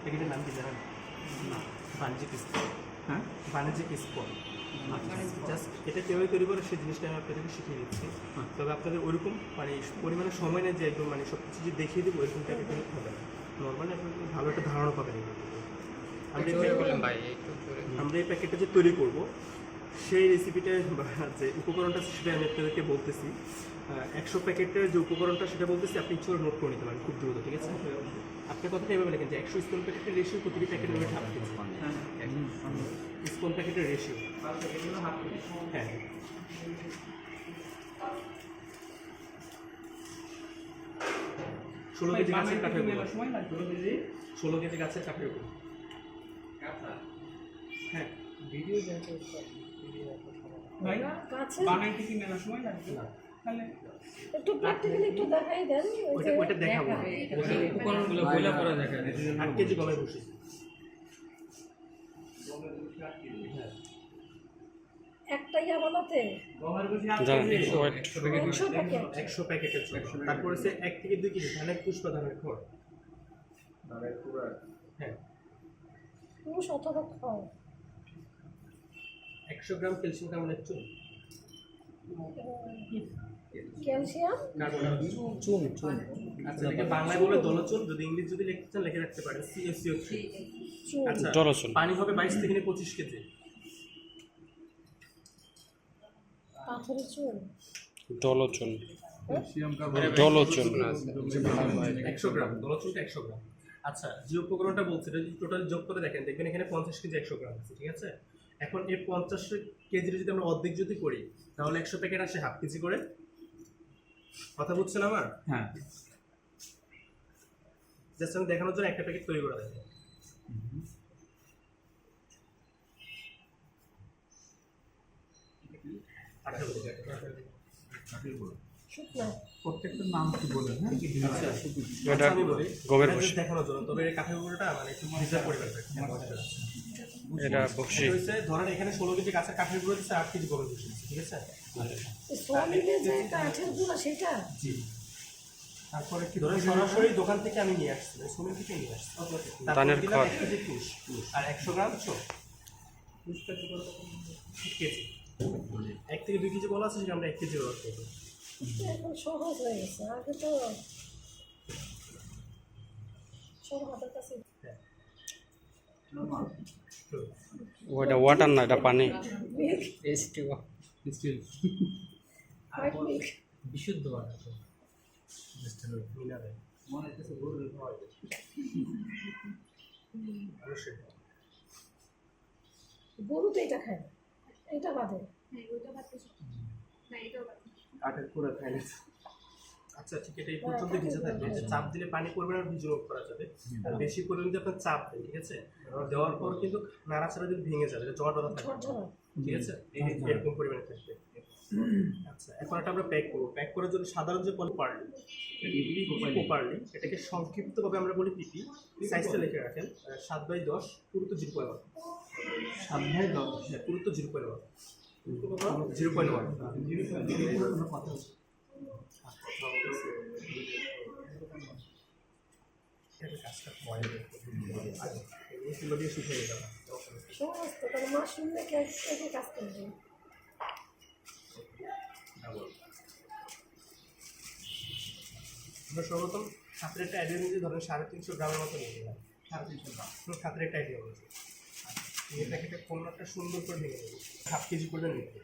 প্যাকেটের নাম কি জানেন? না। বাণিজ্যিক স্পট। হ্যাঁ, বাণিজ্যিক স্পট জাস্ট এটা কীভাবে তৈরি করে সেই জিনিসটা আমি আপনাদেরকে শিখিয়ে দিচ্ছি। তবে আপনাদের ওইরকম মানে পরিমাণে সময় নেই যে একদম মানে সব কিছু যে দেখিয়ে দেবো এরকম টাইপের কিন্তু হবে না। নর্মালি আপনার ভালো একটা ধারণা পাবেন এগুলো থেকে। আমরা এই প্যাকেটটা যে তৈরি করব সেই রেসিপিটা বা যে উপকরণটা সেটা আমি আপনাদেরকে বলতেছি। 100 প্যাকেটের যে উপকরণটা সেটা বলতেছি, আপনি ইচ্ছে নোট করে নিতে পারেন খুব দ্রুত, ঠিক আছে? আপনার কথাটা এভাবে লেখেন যে 100 স্পুন প্যাকেটের রেশিও প্রতিটি প্যাকেটের ওয়েট হাফ কেজি। স্পুন প্যাকেটের রেশিও হ্যাঁ 16 কেজি গাছের কাঠের গুঁড়ো, 16 কেজি গাছের কাঠের গুঁড়ো। হ্যাঁ ভিডিও ভাই বানাইতে কি মেলা সময় লাগবে না? তাহলে একটু প্র্যাকটিক্যালি একটু দেখাই দেন। ওইটা দেখাবো। উপকরণগুলো বইলা পড়া দেখা যায়। 8 কেজি গমের ভুসি। একটাই বানাতে গমের ভুসি 100 প্যাকেটের জন্য। তারপর হচ্ছে 1 থেকে 2 কেজি ধানের পুষ্পা ধানের খড়। হ্যাঁ পুরুষ অথবা খাও 100 গ্রাম ক্যালসিয়াম কার্বনেট চুন। ক্যালসিয়াম চুন। আচ্ছা এটাকে বাংলায় বলে দলচুন, যদি ইংলিশ যদি লিখতে চান লিখে রাখতে পারেন CaCO3। চুন আচ্ছা পানি হবে 22 থেকে 25 কেজি। পাথরের চুন দলচুন দলচুন 100 গ্রাম, দলচুনটা 100 গ্রাম। আচ্ছা যে উপকরণটা বলছে এটা যদি টোটাল যোগ করে দেখেন দেখবেন এখানে 50 কেজি 100 গ্রাম আছে, ঠিক আছে? এখন এই 50 কেজির যদি আমরা অর্ধেক যদি করি তাহলে 100 প্যাকেট আসে হাফ কেজি করে। কথা বুঝছেন আমার? হ্যাঁ, জাস্ট আমি দেখানোর জন্য একটা প্যাকেট তৈরি করে দেখেন। শুকনা প্রত্যেকটার নাম কি বলেন? হ্যাঁ, আচ্ছা, আমি বলি গমের এটা ভুসি। just দেখানোর জন্য, তবে এই কাঠের গুঁড়োটা মানে একটু ভিজা পরিমাণ এটা বক্সি হচ্ছে। ধরেন এখানে 16 কেজি গাছের কাঠের গুঁড়ো দিচ্ছে, 8 কেজি গমের ভুসি দিচ্ছে, ঠিক আছে? সোয়াবিনে যে কাঠের গুঁড়া সেটা জি। তারপরে কি ধরেন সরাসরি দোকান থেকে আমি নিয়ে আসছি, সোমেন থেকে নিয়ে আসছি। ধানের দিলাম খড়। 1 কেজি তুষ আর 100 গ্রাম চো কেজি। 1 থেকে 2 কেজি বলা আছে সেটা আমরা 1 কেজি ব্যবহার করবো। এখন সহজ হয়ে গেছে, আগে তো সব হাতের কাছে। ওটা ওয়াটার না, এটা পানি। হোয়াইট মিল্ক বিশুদ্ধ মিনারেল মনে হচ্ছে গরুর খাওয়া অবশ্যই। গরু তো এটা খায় না, এটা বাদে কাঠের পুরো খাইলে। আচ্ছা ঠিক এটা এই পর্যন্ত ভিজে থাকবে, চাপ দিলে পানি পড়বে না, ভিজে রোগ করা যাবে। আর বেশি পরিমাণে যদি আপনার চাপ দেয়, ঠিক আছে, দেওয়ার পর কিন্তু নাড়াচাড়া যদি ভেঙে যাবে, জড় জড়া থাকবে, ঝরঝরা। ঠিক আছে? এরকম পরিমাণে থাকবে। আচ্ছা এখন এটা আমরা প্যাক করবো। প্যাক করার জন্য সাধারণ যে প্রপারলি এটাকে সংক্ষিপ্তভাবে আমরা বলি পিপি। সাইজটা লিখে রাখেন 7/10 পুরুত্ব 0.1। 7/10 পুরুত্ব 0.1। 0.1 এগুলো দিয়ে শুকিয়ে দিতে হবে। সহজ তো, তাহলে মাশরুম রেখে একে কাজ করবে। আমরা সর্বপ্রথম খাতের একটা আইডিয়া নিয়ে ধরেন 350 গ্রামের মতো নিয়ে নিলাম। 350 গ্রাম খাতের একটা আইডিয়া বলছে। এই প্যাকেটে কোনটা সুন্দর করে ভেঙে দেবো, হাফ কেজি করে নিতে।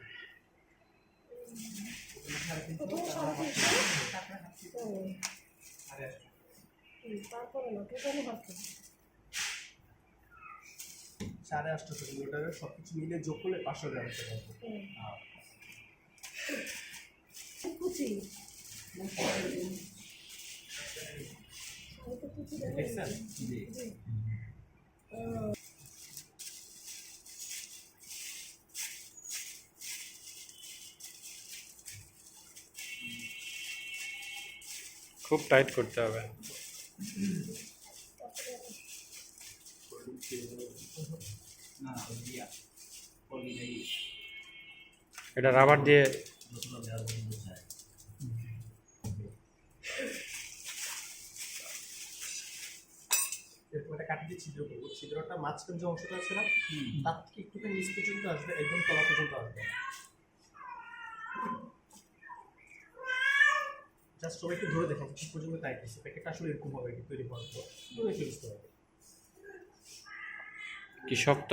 তারপরে না টোটালি হাত 850 কিলোমিটারের সব কিছু মিলে যোগ করলে 500 গ্রাম হতে পারবে। কুচি দেখছেন? খুব টাইট করতে হবে। এটা রাবার দিয়ে এরকম একটা কাটি দিয়ে ছিদ্র করবো, ছিদ্রটা মাঝখান যে অংশটা আছে না তার থেকে একটুখানি নিচ পর্যন্ত আসবে, একদম তলা পর্যন্ত আসবে। জাস্ট সবাই একটু ধরে দেখেন ঠিক পর্যন্ত টাইট দিচ্ছে, প্যাকেটটা আসলে এরকম হবে তৈরি হওয়ার পর একটু বুঝতে পারবে। কি শক্ত?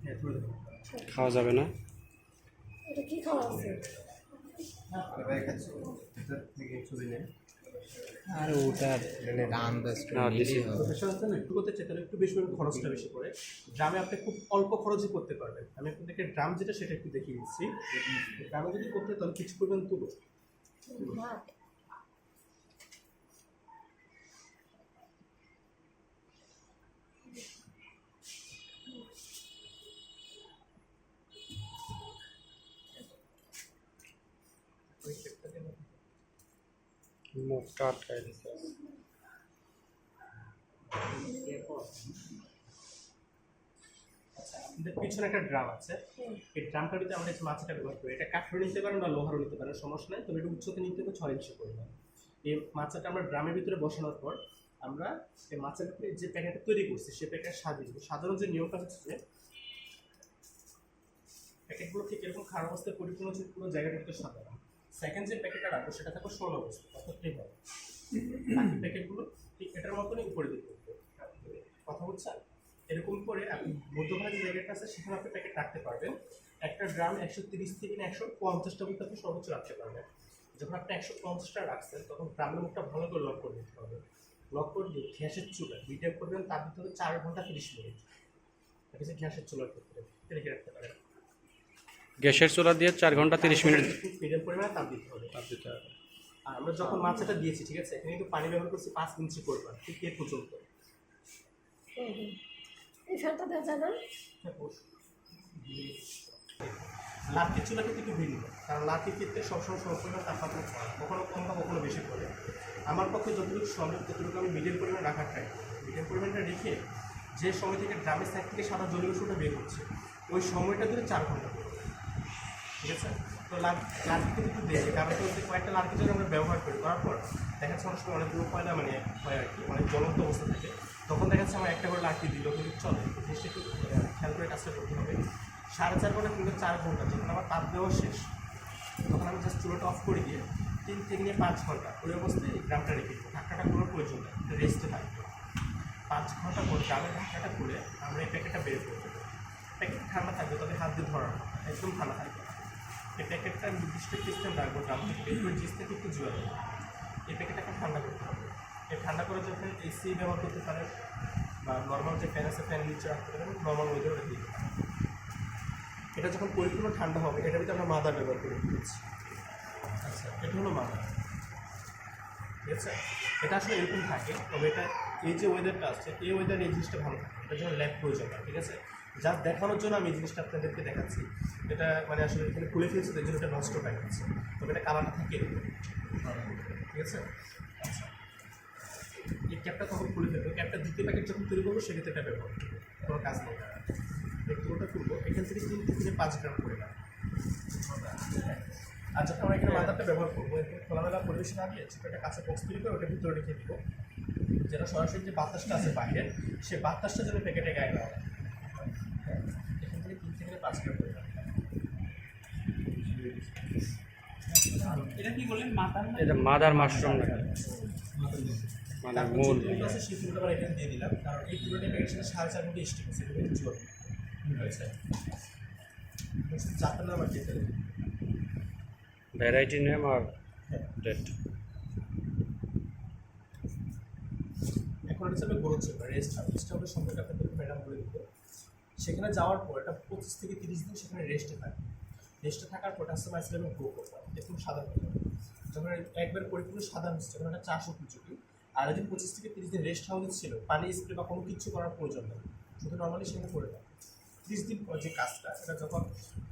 হ্যাঁ ধরে দেখো। খাওয়া যাবে না? এটা কি খাওয়া আছে? আর ওটার মানে আন্দাজটা না, দিছি। প্রফেশনাল আছে না, একটু করতে চাই তাহলে একটু বেশি করে খরচটা বেশি পড়ে। ড্রামে আপনি খুব অল্প খরচে করতে পারবেন। আমি আপনাদেরকে ড্রাম যেটা সেটা একটু দেখিয়ে দিচ্ছি। ড্রামে যদি করতে তাহলে কিছু পরিমাণ তুলো, ভাত। মুখটা আটকাই দিছে। আমাদের পিছনে একটা ড্রাম আছে, এই ড্রামটার ভিতরে আমরা মাছটা ব্যবহার করি। এটা কাঠেরও নিতে পারেন বা লোহারও নিতে পারেন, সমস্যা নাই। তবে এটা উচ্চতে নিতে হবে 6 ইঞ্চি পরিমাণ। এই মাছটা আমরা ড্রামের ভিতরে বসানোর পর আমরা এই মাছের যে প্যাকেটটা তৈরি করছি সেই প্যাকেট সাজিয়ে দেবো। সাধারণ যে নিয়মটা হচ্ছে প্যাকেটগুলো ঠিক এরকম খারাপ অবস্থায় পরিপূর্ণ হচ্ছে পুরো জায়গাটা একটু সাজানো। সেকেন্ড যে প্যাকেটটা রাখবো সেটা থাকবে 16 অবস্থা, অর্থাৎ ঠিক হবে। বাকি প্যাকেটগুলো ঠিক এটার মতনই উপরে দিতে হবে। কথা বুঝছেন? এরকম করে আপনি মধ্যভাগে যে জায়গাটা আছে সেখানে আপনি প্যাকেট রাখতে পারবেন। একটা ড্রাম 130 থেকে 150টা মধ্যে আপনি সর্বোচ্চ রাখতে পারবেন। যখন আপনি 150টা রাখছেন তখন ড্রামের মুখটা ভালো করে লক করে দিতে হবে। লক করে দিয়ে গ্যাসের চুলা মিডিয়াম করবেন, তার দিতে হবে 4 ঘন্টা 30 মিনিট। এটা হচ্ছে গ্যাসের চুলার ক্ষেত্রে রেখে রাখতে পারেন। গ্যাসের চুলা দিয়ে 4 ঘন্টা 30 মিনিট মিডিয়াম পরিমাণে তাপ দিতে হবে। আর আমরা যখন মাছটা দিয়েছি, ঠিক আছে, এখানে কিন্তু পানি ব্যবহার করছি 5 ইঞ্চি পরিমাণ, ঠিক এ পর্যন্ত। এই ফ্যানটা দেওয়া যায় না? লাঠির চুলা কিন্তু একটু ভিন্ন, কারণ লাঠির ক্ষেত্রে সবসময় পরিমাণ তাপমাত্রা কম, কখনো কম বা কখনো বেশি পড়ে। আমার পক্ষে যতটুকু সম্ভব ততটুকু আমি মিডিয়াম পরিমাণ রাখার ট্রাই করি। মিডিয়াম পরিমাণটা রেখে যে সময় থেকে ড্রামের সাইড থেকে সাদা জলীয় অংশটা বের হচ্ছে ওই সময়টা ধরে 4 ঘন্টা করে, ঠিক আছে। তো লাঠি কিন্তু একটু দেখে, কারণ হচ্ছে কয়েকটা লাঠি যদি আমরা ব্যবহার করি, করার পর দেখা যাচ্ছে অনেক সময় অনেকগুলো পয়লা মানে হয় আর কি, অনেক জ্বলন্ত অবস্থা থাকে, তখন দেখা যাচ্ছে আমার একটা করে লাঠি দিলেও কিন্তু চলে। জিনিসটা একটু খেয়াল করে কাজটা করতে হবে। 4.5 ঘন্টা কিংবা 4 ঘন্টা যখন আমার তাপ দেওয়া শেষ, তখন আমি জাস্ট চুলোটা অফ করে দিয়ে 3 থেকে 5 ঘন্টা ওই অবস্থায় এই ড্রামটা রেখে দেবো। ঢাকাটা খোলার প্রয়োজন নেই, রেস্টে থাকবে। 5 ঘন্টা পর ড্রামের ঢাকাটা খুলে আমরা এই প্যাকেটটা বের করে দেবো। প্যাকেট ঠান্ডা থাকবে, তবে হাত দিয়ে ধরা না, একদম ঠান্ডা থাকবে। এই প্যাকেটটা নির্দিষ্ট সিস্টেম রাখবো, ড্রাম থেকে বের করে জিনিস থেকে একটু জোয়ার দেবো। এই প্যাকেটটাকে ঠান্ডা করতে হবে। এই ঠান্ডা করে যখন এসি ব্যবহার করতে পারেন বা নর্মাল যে ফ্যান আছে ফ্যান নিচে রাখতে পারেন, নর্মাল ওয়েদারও রেখে দিতে পারেন। এটা যখন পরিপূর্ণ ঠান্ডা হবে এটার ভিতরে আমরা মাদার ব্যবহার করে দিচ্ছি। আচ্ছা, এটা হলো মাদার, ঠিক আছে। এটা আসলে এরকম থাকে, তবে এটা এই যে ওয়েদারটা আসছে এই ওয়েদারে এই জিনিসটা ভালো থাকে, এটার জন্য ল্যাব প্রয়োজন হয়, ঠিক আছে। যা দেখানোর জন্য আমি এই জিনিসটা আপনাদেরকে দেখাচ্ছি। এটা মানে আসলে এখানে খুলে ফেলছে, তাই জন্য এটা নষ্ট হয়ে গেছে, তবে এটা কালারটা থাকে এরকম, ঠিক আছে। আচ্ছা, এই ক্যাপটা তখন খুলে ফেলবো। ক্যাপটা দ্বিতীয় প্যাকেট যখন তৈরি করবো সেক্ষেত্রে এটা ব্যবহার করবো, কোনো কাজ নেই। এই পুরোটা তুলবো, এখান থেকে 3 থেকে 5 গ্রাম করে নেব। আর যখন আমরা এখানে মাদারটা ব্যবহার করবো, এখানে খোলামেলা পরিবেশ না দিয়ে ছোটো একটা কাঁচা বক্স তৈরি করে ওটার ভিতরে রেখে দিব, যেটা সরাসরি যে বাতাসটা আছে বাইরের সেই বাতাসটা যেন প্যাকেটে গায়ে না হয়। এখান থেকে 3 থেকে 5 গ্রাম করে নেব। এটা কি বললেন মাথার না? এটা মাদার মাশরুম না, মানে মূল। আছে সেই ফুলটা আমরা এখানে দিয়ে দিলাম, কারণ এই পুরোটা প্যাকেটের সাথে 4.5 মধ্যে স্টিক আছে, এটা কিন্তু জোর হয়েছে। চারটা নাম আর যেতে ভ্যারাইটি নেম আর ডেট। এখন হচ্ছে আমি বলছি রেস্ট হাউসের সম্পর্কে আপনাদের ম্যাডাম বলে দিত। সেখানে যাওয়ার পর এটা 25 থেকে 30 দিন সেখানে রেস্টে থাকে। রেস্টে থাকার পর কাস্টমাইজ লেভেল গ্রো করতে হবে, একদম সাদা হয়ে যাবে। যখন একবার পরিপূর্ণ সাদা হচ্ছে তখন এটা 400 কুচুকি। আর যদি 25 থেকে 30 দিন রেস্ট হাউসে ছিল, পানি স্প্রে বা কোনো কিছু করার প্রয়োজন নেই, শুধু নর্মালি সেখানে করে দেয়। 30 দিন পর যে কাজটা এটা যখন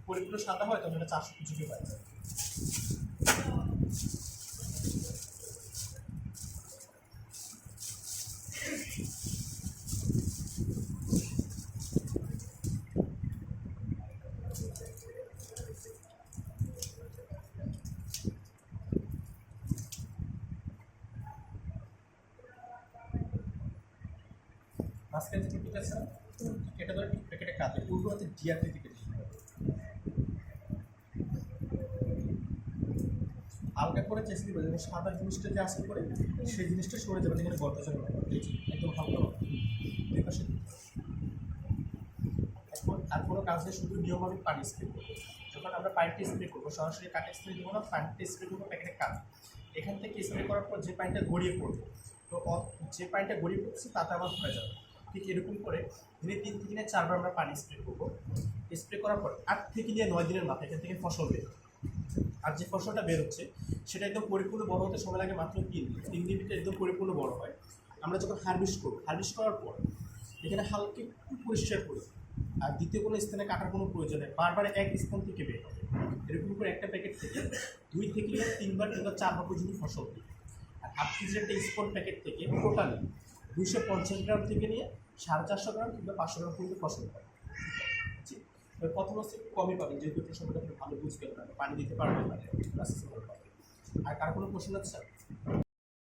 পরিপূর্ণ সাদা হয় তখন এটা 400 কুচুকি পাওয়া যায়। মাঝখান থেকে ঠিক আছে না? কেটে ধরে ঠিক প্যাকেটে কাটে পুরো হচ্ছে ডিআরটি কেটে দিতে হবে। হালকা করে চেষ্টা করবে যেন সাদা জিনিসটা যে আসতে করে সেই জিনিসটা সরে যাবে যেখানে গর্ত যাবে না। একদম হালকা দুই পাশে এখন আর কোনো কাজ নেই, শুধু নিয়মভাবে পানি স্প্রে করবো। যখন আমরা পানিটা স্প্রে করবো সরাসরি কাটে স্প্রে দেবো না, পানিটা স্প্রে করবো প্যাকেটে কাট। এখান থেকে স্প্রে করার পর যে পানিটা গড়িয়ে পড়বে তো যে পানিটা গড়িয়ে পড়ছে তাতে আবার হয়ে যাবে। ঠিক এরকম করে দিনে 3 থেকে 4 বার আমরা পানি স্প্রে করবো। স্প্রে করার পর 8 থেকে 9 দিনের মাথায় এখান থেকে ফসল বের হবে। আর যে ফসলটা বের হচ্ছে সেটা একদম পরিপূর্ণ বড় হতে সময় লাগে মাত্র 3 দিন। 3 দিন ভিতরে একদম পরিপূর্ণ বড় হয়। আমরা যখন হারভেস্ট করবো, হারভেস্ট করার পর এখানে হালকা একটু পরিষ্কার করে আর দ্বিতীয় কোনো স্থানে কাটার কোনো প্রয়োজন নেই, বারবার এক স্থান থেকে বের হবে। এরকম করে একটা প্যাকেট থেকে 2 থেকে 3 বার কিংবা 4 বার পর্যন্ত ফসল দিই। আর হাফ কেজির একটা স্পন প্যাকেট থেকে টোটালি 250 গ্রাম থেকে নিয়ে 450 গ্রাম কিংবা 500 গ্রাম পর্যন্ত ফসল পাবে। প্রথম হচ্ছে একটু কমই পাবেন, যেহেতু একটা সময়টা আপনি ভালো বুঝবেন না, পানি দিতে পারবেন না, আর কার কোনো কোশ্চেন আছে?